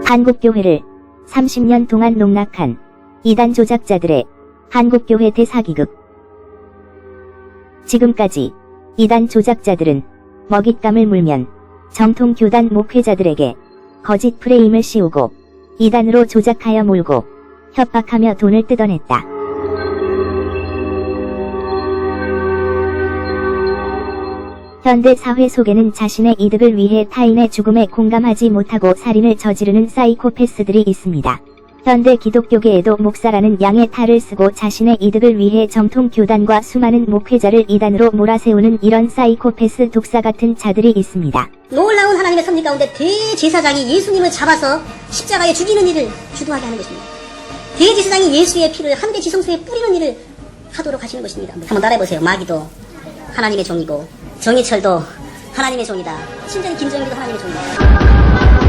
한국교회를 30년 동안 농락한 이단 조작자들의 한국교회 대사기극. 지금까지 이단 조작자들은 먹잇감을 물면 정통 교단 목회자들에게 거짓 프레임을 씌우고 이단으로 조작하여 몰고 협박하며 돈을 뜯어냈다. 현대 사회 속에는 자신의 이득을 위해 타인의 죽음에 공감하지 못하고 살인을 저지르는 사이코패스들이 있습니다. 현대 기독교계에도 목사라는 양의 탈을 쓰고 자신의 이득을 위해 정통 교단과 수많은 목회자를 이단으로 몰아세우는 이런 사이코패스 독사 같은 자들이 있습니다. 놀라운 하나님의 섭리 가운데 대제사장이 예수님을 잡아서 십자가에 죽이는 일을 주도하게 하는 것입니다. 대제사장이 예수의 피를 한대 지성소에 뿌리는 일을 하도록 하시는 것입니다. 한번 따라해보세요. 마귀도 하나님의 종이고 정의철도 하나님의 종이다. 심지어 김정일도 하나님의 종이다.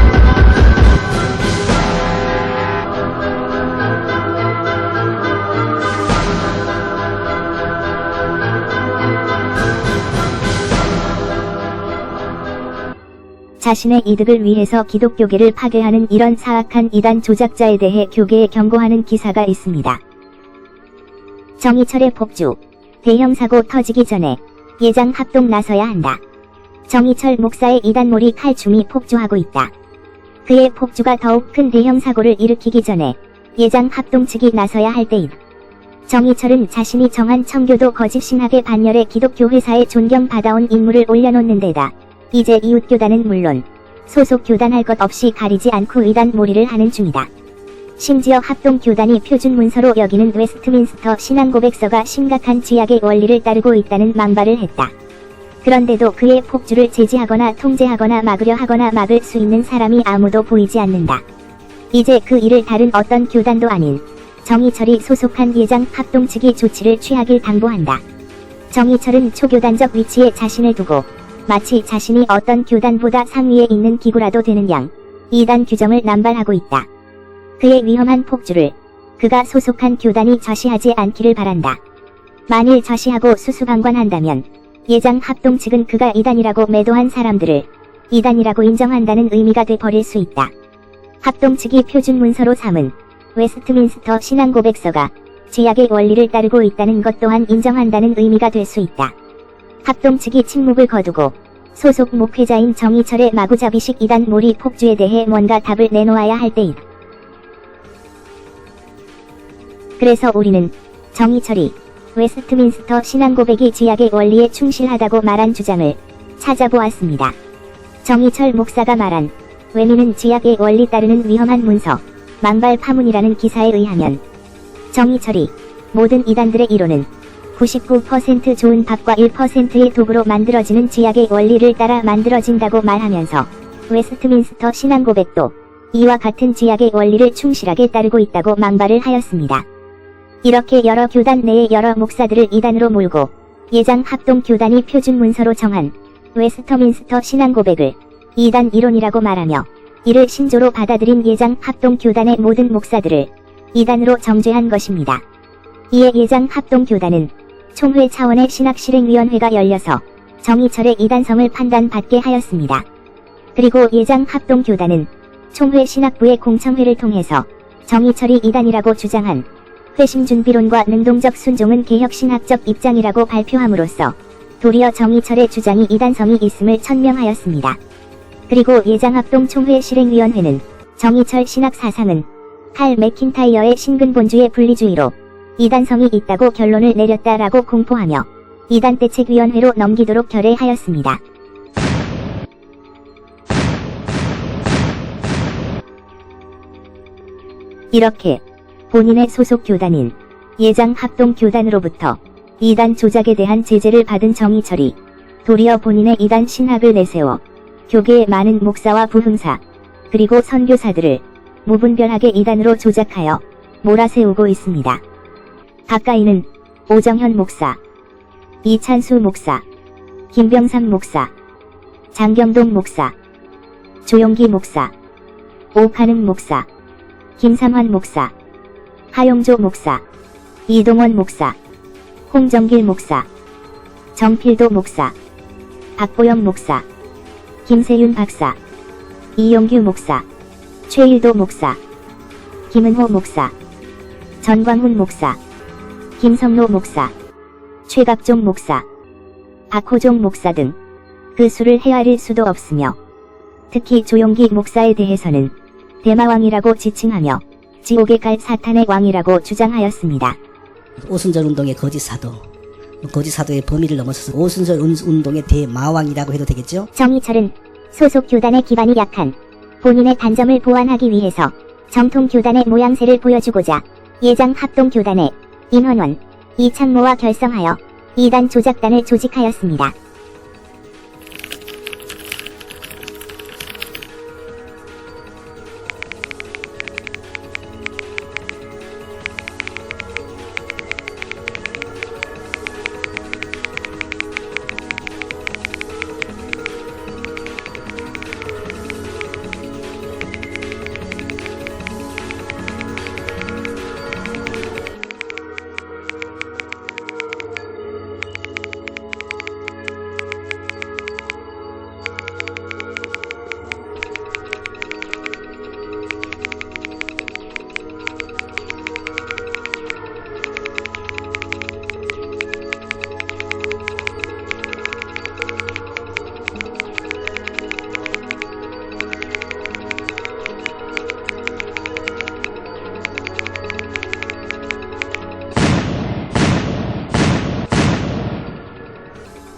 자신의 이득을 위해서 기독교계를 파괴하는 이런 사악한 이단 조작자에 대해 교계에 경고하는 기사가 있습니다. 정의철의 폭주. 대형 사고 터지기 전에 예장 합동 나서야 한다. 정의철 목사의 이단몰이 칼춤이 폭주하고 있다. 그의 폭주가 더욱 큰 대형 사고를 일으키기 전에 예장 합동 측이 나서야 할 때이다. 정의철은 자신이 정한 청교도 거짓 신학의 반열에 기독교 회사에 존경받아온 인물을 올려놓는 데다 이제 이웃교단은 물론 소속 교단 할 것 없이 가리지 않고 이단 몰이를 하는 중이다. 심지어 합동교단이 표준 문서로 여기는 웨스트민스터 신앙고백서가 심각한 죄악의 원리를 따르고 있다는 망발을 했다. 그런데도 그의 폭주를 제지하거나 통제하거나 막으려 하거나 막을 수 있는 사람이 아무도 보이지 않는다. 이제 그 일을 다른 어떤 교단도 아닌 정의철이 소속한 예장 합동 측이 조치를 취하길 당부한다. 정의철은 초교단적 위치에 자신을 두고 마치 자신이 어떤 교단보다 상위에 있는 기구라도 되는 양 이단 규정을 남발하고 있다. 그의 위험한 폭주를 그가 소속한 교단이 좌시하지 않기를 바란다. 만일 좌시하고 수수방관한다면 예장 합동 측은 그가 이단이라고 매도한 사람들을 이단이라고 인정한다는 의미가 돼버릴 수 있다. 합동 측이 표준 문서로 삼은 웨스트민스터 신앙고백서가 죄악의 원리를 따르고 있다는 것 또한 인정한다는 의미가 될 수 있다. 합동 측이 침묵을 거두고 소속 목회자인 정의철의 마구잡이식 이단 몰이 폭주에 대해 뭔가 답을 내놓아야 할 때이다. 그래서 우리는 정의철이 웨스트민스터 신앙고백이 죄악의 원리에 충실하다고 말한 주장을 찾아보았습니다. 정의철 목사가 말한 외미는 죄악의 원리 따르는 위험한 문서, 망발 파문이라는 기사에 의하면 정의철이 모든 이단들의 이론은 99% 좋은 밥과 1%의 도구로 만들어지는 죄악의 원리를 따라 만들어진다고 말하면서 웨스트민스터 신앙고백도 이와 같은 죄악의 원리를 충실하게 따르고 있다고 망발을 하였습니다. 이렇게 여러 교단 내의 여러 목사들을 이단으로 몰고 예장 합동 교단이 표준 문서로 정한 웨스터민스터 신앙고백을 이단 이론이라고 말하며 이를 신조로 받아들인 예장 합동 교단의 모든 목사들을 이단으로 정죄한 것입니다. 이에 예장 합동 교단은 총회 차원의 신학실행위원회가 열려서 정의철의 이단성을 판단받게 하였습니다. 그리고 예장 합동 교단은 총회 신학부의 공청회를 통해서 정의철이 이단이라고 주장한 회심준비론과 능동적 순종은 개혁신학적 입장이라고 발표함으로써 도리어 정의철의 주장이 이단성이 있음을 천명하였습니다. 그리고 예장합동 총회 실행위원회는 정의철 신학 사상은 칼 맥킨타이어의 신근본주의 분리주의로 이단성이 있다고 결론을 내렸다라고 공포하며 이단대책위원회로 넘기도록 결의하였습니다. 이렇게 본인의 소속 교단인 예장 합동 교단으로부터 이단 조작에 대한 제재를 받은 정의철이 도리어 본인의 이단 신학을 내세워 교계의 많은 목사와 부흥사 그리고 선교사들을 무분별하게 이단으로 조작하여 몰아세우고 있습니다. 가까이는 오정현 목사, 이찬수 목사, 김병삼 목사, 장경동 목사, 조용기 목사, 오카능 목사, 김삼환 목사, 하용조 목사, 이동원 목사, 홍정길 목사, 정필도 목사, 박보영 목사, 김세윤 박사, 이용규 목사, 최일도 목사, 김은호 목사, 전광훈 목사, 김성로 목사, 최갑종 목사, 박호종 목사 등 그 수를 헤아릴 수도 없으며 특히 조용기 목사에 대해서는 대마왕이라고 지칭하며 지옥에 갈 사탄의 왕이라고 주장하였습니다. 오순절 운동의 거짓 사도, 거짓 사도의 범위를 넘어서서 오순절 운동의 대마왕이라고 해도 되겠죠? 정희철은 소속 교단의 기반이 약한 본인의 단점을 보완하기 위해서 정통 교단의 모양새를 보여주고자 예장 합동교단의 임헌원, 이창모와 결성하여 이단 조작단을 조직하였습니다.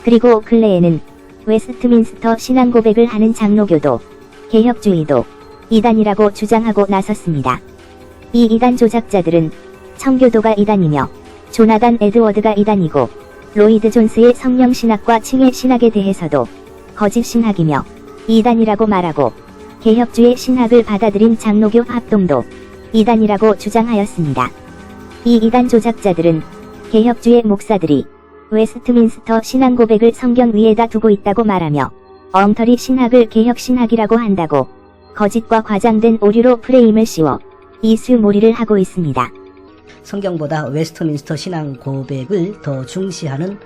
그리고 근래에는 웨스트민스터 신앙 고백을 하는 장로교도, 개혁주의도 이단이라고 주장하고 나섰습니다. 이 이단 조작자들은 청교도가 이단이며 조나단 에드워드가 이단이고 로이드 존스의 성령신학과 칭의 신학에 대해서도 거짓 신학이며 이단이라고 말하고 개혁주의 신학을 받아들인 장로교 합동도 이단이라고 주장하였습니다. 이 이단 조작자들은 개혁주의 목사들이 웨스트민스터 신앙 고백을 성경 위에다 두고 있다고 말하며 엉터리 신학을 개혁신학이라고 한다고 거짓과 과장된 오류로 프레임을 씌워 이수몰이를 하고 있습니다. 성경보다 웨스트민스터 신앙 고백을 더 중시하는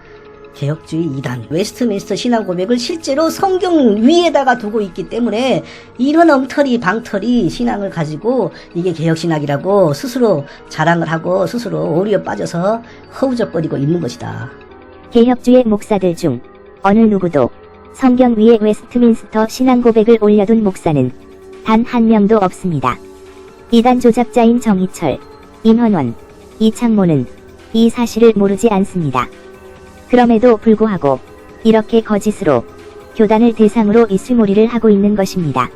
개혁주의 이단, 웨스트민스터 신앙 고백을 실제로 성경 위에다가 두고 있기 때문에 이런 엉터리 방터리 신앙을 가지고 이게 개혁신학이라고 스스로 자랑을 하고 스스로 오류에 빠져서 허우적거리고 있는 것이다. 개혁주의 목사들 중 어느 누구도 성경 위에 웨스트민스터 신앙 고백을 올려둔 목사는 단 한 명도 없습니다. 이단 조작자인 정희철, 임헌원, 이창모는 이 사실을 모르지 않습니다. 그럼에도 불구하고 이렇게 거짓으로 교단을 대상으로 이수몰이를 하고 있는 것입니다.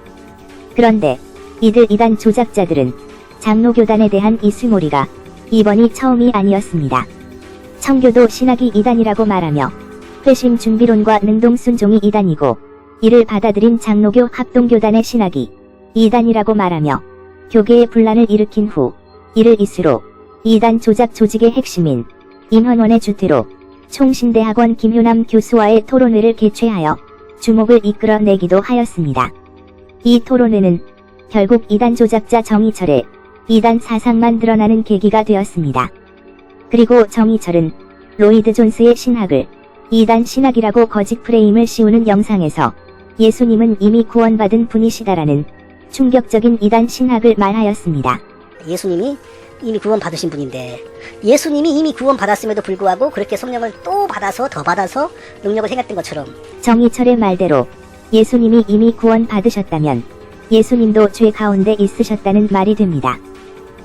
그런데 이들 이단 조작자들은 장로교단에 대한 이수몰이가 이번이 처음이 아니었습니다. 청교도 신학이 이단이라고 말하며 회심 준비론과 능동순종이 이단이고 이를 받아들인 장로교 합동교단의 신학이 이단이라고 말하며 교계의 분란을 일으킨 후 이를 이수로 이단 조작 조직의 핵심인 임헌원의 주태로 총신대학원 김효남 교수와의 토론회를 개최하여 주목을 이끌어내기도 하였습니다. 이 토론회는 결국 이단 조작자 정희철의 이단 사상만 드러나는 계기가 되었습니다. 그리고 정희철은 로이드 존스의 신학을 이단 신학이라고 거짓 프레임을 씌우는 영상에서 예수님은 이미 구원받은 분이시다라는 충격적인 이단 신학을 말하였습니다. 예수님이 이미 구원 받으신 분인데 예수님이 이미 구원 받았음에도 불구하고 그렇게 성령을 또 받아서 더 받아서 능력을 행했던 것처럼 정희철의 말대로 예수님이 이미 구원 받으셨다면 예수님도 죄 가운데 있으셨다는 말이 됩니다.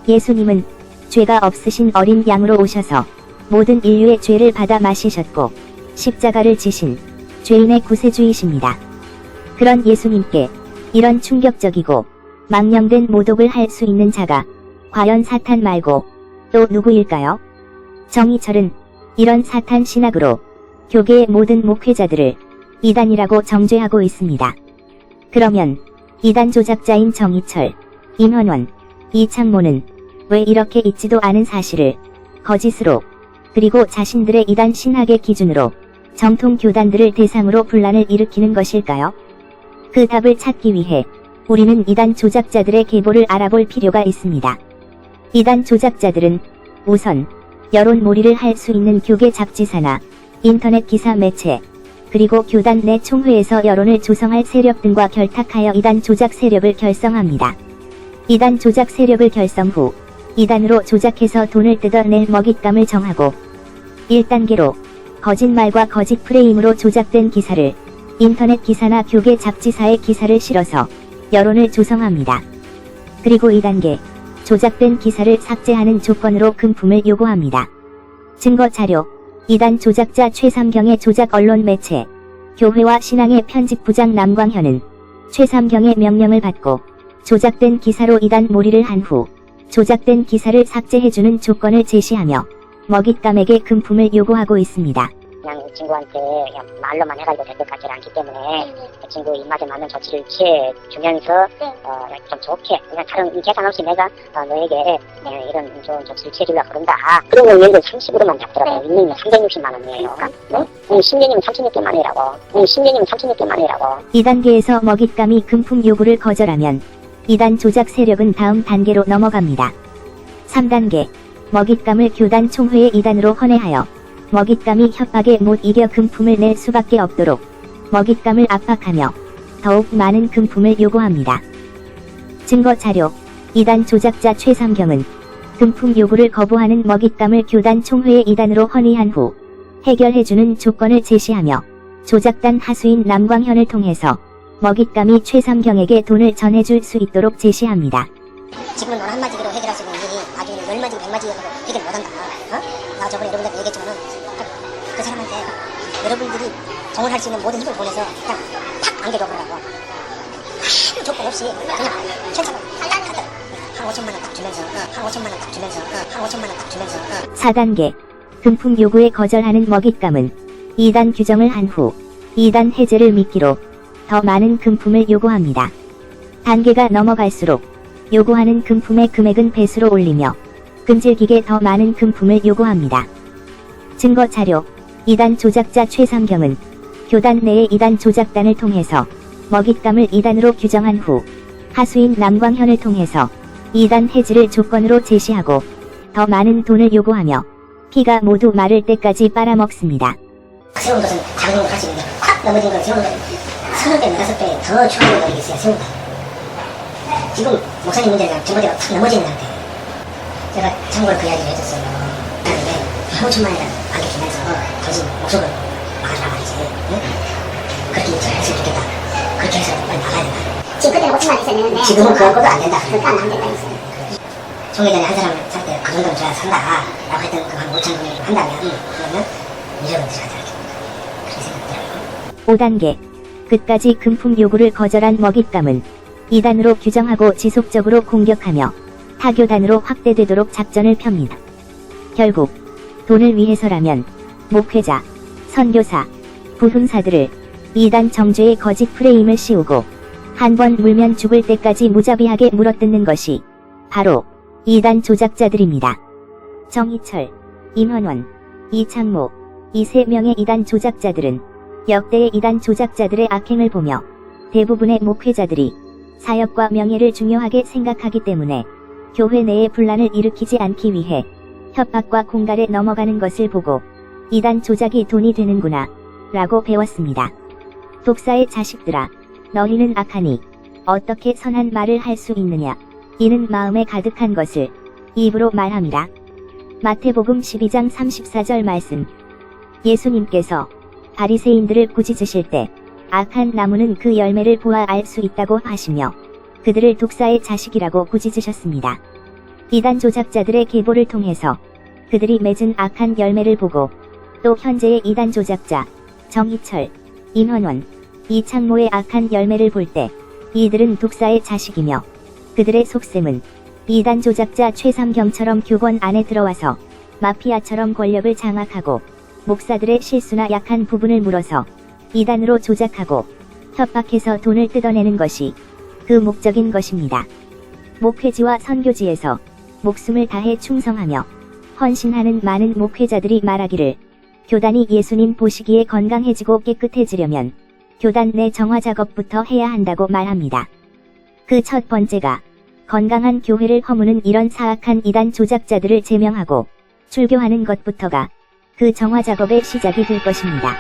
예수님은 죄가 없으신 어린 양으로 오셔서 모든 인류의 죄를 받아 마시셨고 십자가를 지신 죄인의 구세주이십니다. 그런 예수님께 이런 충격적이고 망령된 모독을 할 수 있는 자가 과연 사탄 말고 또 누구일까요? 정희철은 이런 사탄 신학으로 교계의 모든 목회자들을 이단이라고 정죄하고 있습니다. 그러면 이단 조작자인 정희철, 임헌원, 이창모는 왜 이렇게 있지도 않은 사실을 거짓으로 그리고 자신들의 이단 신학의 기준으로 정통 교단들을 대상으로 분란을 일으키는 것일까요? 그 답을 찾기 위해 우리는 이단 조작자들의 계보를 알아볼 필요가 있습니다. 이단 조작자들은 우선 여론몰이를 할 수 있는 교계 잡지사나 인터넷 기사 매체 그리고 교단 내 총회에서 여론을 조성할 세력 등과 결탁하여 이단 조작 세력을 결성합니다. 이단 조작 세력을 결성 후 이단으로 조작해서 돈을 뜯어낼 먹잇감을 정하고 1단계로 거짓말과 거짓 프레임으로 조작된 기사를 인터넷 기사나 교계 잡지사의 기사를 실어서 여론을 조성합니다. 그리고 2단계 조작된 기사를 삭제하는 조건으로 금품을 요구합니다. 증거 자료 이단 조작자 최삼경의 조작 언론 매체 교회와 신앙의 편집부장 남광현은 최삼경의 명령을 받고 조작된 기사로 이단 몰이를 한 후 조작된 기사를 삭제해주는 조건을 제시하며 먹잇감에게 금품을 요구하고 있습니다. 그냥 친구한테 그냥 말로만 해가지고 될 것 같지는 않기 때문에 그 친구 입맛에 맞는 조치를 취해주면서 좀 좋게 그냥 다른 계산 없이 내가 너에게 이런 좋은 조치를 취해주려고 그런다. 그런 걸 예를 들어 30으로만 잡더라고요. 1년이면 360만 원이에요. 네? 10년이면 3,600만 원이라고. 10년이면 3,600만 원이라고. 2단계에서 먹잇감이 금품 요구를 거절하면 이단 조작 세력은 다음 단계로 넘어갑니다. 3단계 먹잇감을 교단 총회의 이단으로 헌해하여 먹잇감이 협박에 못 이겨 금품을 낼 수밖에 없도록 먹잇감을 압박하며 더욱 많은 금품을 요구합니다. 증거 자료 이단 조작자 최삼경은 금품 요구를 거부하는 먹잇감을 교단 총회의 이단으로 헌의한 후 해결해주는 조건을 제시하며 조작단 하수인 남광현을 통해서 먹잇감이 최삼경에게 돈을 전해줄 수 있도록 제시합니다. 지금은 넌 한마디로 해결할 수 있는 일이 나중에는 10마디 100마디여서도 해결 못한다. 내가 저번에 여러분들한테 얘기했지만은 그 사람한테 여러분들이 동원할 수 있는 모든 힘을 보내서 그냥 탁 안겨줘보라고 아무 조건 없이 그냥 천천히 갖다 한 5천만 원 딱 주면서 한 5천만 원 딱 주면서 한 5천만 원 딱 주면서 4단계 금품 요구에 거절하는 먹잇감은 2단 규정을 한 후 2단 해제를 미끼로 더 많은 금품을 요구합니다. 단계가 넘어갈수록 요구하는 금품의 금액은 배수로 올리며 끈질기게 더 많은 금품을 요구합니다. 증거 자료 이단 조작자 최삼경은 교단 내의 이단 조작단을 통해서 먹잇감을 2단으로 규정한 후 하수인 남광현을 통해서 2단 해지를 조건으로 제시하고 더 많은 돈을 요구하며 피가 모두 마를 때까지 빨아먹습니다. 세운 것은 작은 걸 할 수 있는데 확 넘어진 건 세운 것은 30배, 5배 더 추가로 넘기겠어요. 세운 거. 지금 목사님 문제가 전부대로 탁 넘어지는 상태. 제가 참고로 그 이야기를 해줬어요. 나중에 5천만 원이라도 반격하면서 당신 목숨을 막아주라 말이지. 응? 그렇게 했으면 좋겠다. 그렇게 해서 빨리 나가야 된다. 지금 그때는 5천만 원 있었는데 지금은 그거도 안 된다. 그것도 안 된다 했어요. 총회장이 한 사람을 살 때 그 정도는 줘야 산다 라고 했던 그한 5천 금액을 한다면 그러면 유저분들이 하자. 그렇게 생각하더라고요. 5단계 끝까지 금품 요구를 거절한 먹잇감은 2단으로 규정하고 지속적으로 공격하며 타교단으로 확대되도록 작전을 펴니다. 결국 돈을 위해서라면 목회자, 선교사, 부흥사들을 2단 정죄의 거짓 프레임을 씌우고 한 번 물면 죽을 때까지 무자비하게 물어뜯는 것이 바로 2단 조작자들입니다. 정희철, 임헌원, 이창모, 이 3명의 2단 조작자들은 역대의 2단 조작자들의 악행을 보며 대부분의 목회자들이 사역과 명예를 중요하게 생각하기 때문에 교회 내에 분란을 일으키지 않기 위해 협박과 공갈에 넘어가는 것을 보고 2단 조작이 돈이 되는구나 라고 배웠습니다. 독사의 자식들아 너희는 악하니 어떻게 선한 말을 할 수 있느냐 이는 마음에 가득한 것을 입으로 말함이라. 마태복음 12장 34절 말씀 예수님께서 바리새인들을 꾸짖으실 때 악한 나무는 그 열매를 보아 알 수 있다고 하시며 그들을 독사의 자식이라고 꾸짖으셨습니다. 2단 조작자들의 계보를 통해서 그들이 맺은 악한 열매를 보고 또 현재의 2단 조작자 정희철, 임헌원, 이창모의 악한 열매를 볼 때 이들은 독사의 자식이며 그들의 속셈은 2단 조작자 최삼경처럼 교권 안에 들어와서 마피아처럼 권력을 장악하고 목사들의 실수나 약한 부분을 물어서 2단으로 조작하고 협박해서 돈을 뜯어내는 것이 그 목적인 것입니다. 목회지와 선교지에서 목숨을 다해 충성하며 헌신하는 많은 목회자들이 말하기를 교단이 예수님 보시기에 건강해지고 깨끗해지려면 교단 내 정화 작업부터 해야 한다고 말합니다. 그 첫 번째가 건강한 교회를 허무는 이런 사악한 2단 조작자들을 제명하고 출교하는 것부터가 그 정화 작업의 시작이 될 것입니다.